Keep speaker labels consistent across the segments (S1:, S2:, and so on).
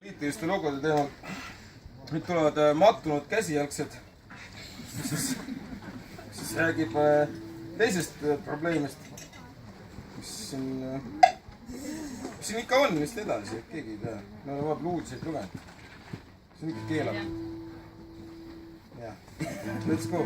S1: poliitiliste lugude teemal. Nüüd tulevad mattunud käsijälgsed, siis räägib teisest probleemist, mis siin ikka on, mis edasi, keegi ei tea. Me oleme vahepeal uudiseid lugenud. See on ikka keelab. Let's go.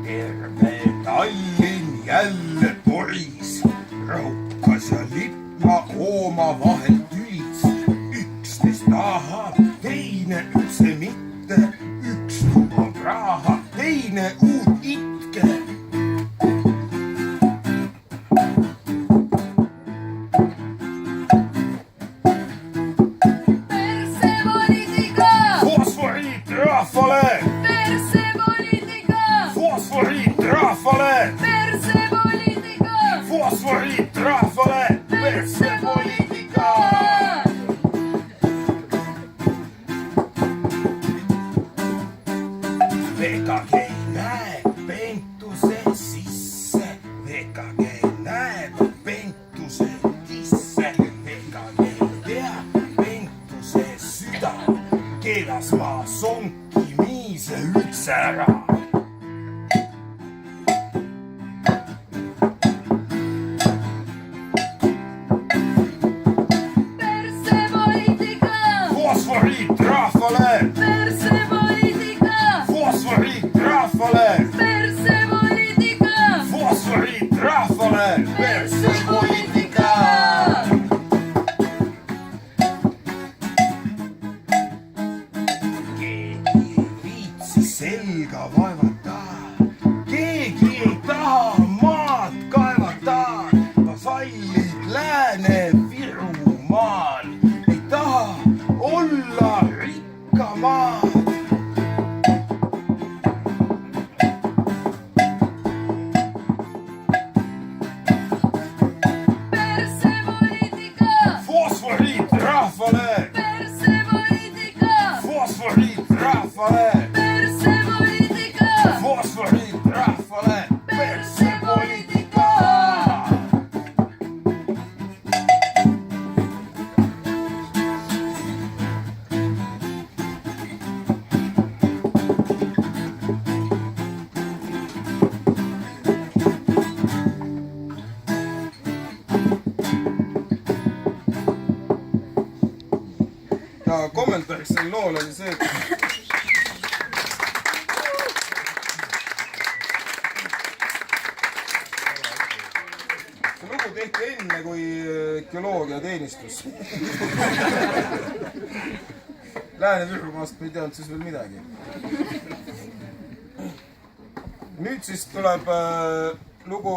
S2: Terve Tallinn jälle toris, raukas ja lipma oma vahel tülis. Üksteist tahab, teine üldse mitte, üks lubab raha, teine uut itke. Fosforiit rahvale! Fosforiit rahvale! Fosforiit rahvale! Persepoliitika! VKG näeb pentuse sisse, VKG näeb pentuse kisse, VKG teab pentuse süda, keelas ma sonkimise üldse ära. Fosforiit rahvale! Fosforiit rahvale! Fosforiit rahvale! Persepoliitika! Keegi ei viitsi selga vaevata, keegi ei taha maad kaevata, ta sallib Lääne-Virumaal, ei taha olla rikkamaad. Fosforiit rahvale! Fosforiit rahvale! Fosforiit rahvale! Persepoliitika!
S1: Ja kommentaariks selle lool oli see, et see lugu tehti enne kui geoloogiateenistus. Lääne-Virumaast me ei teadnud siis veel midagi. Nüüd siis tuleb lugu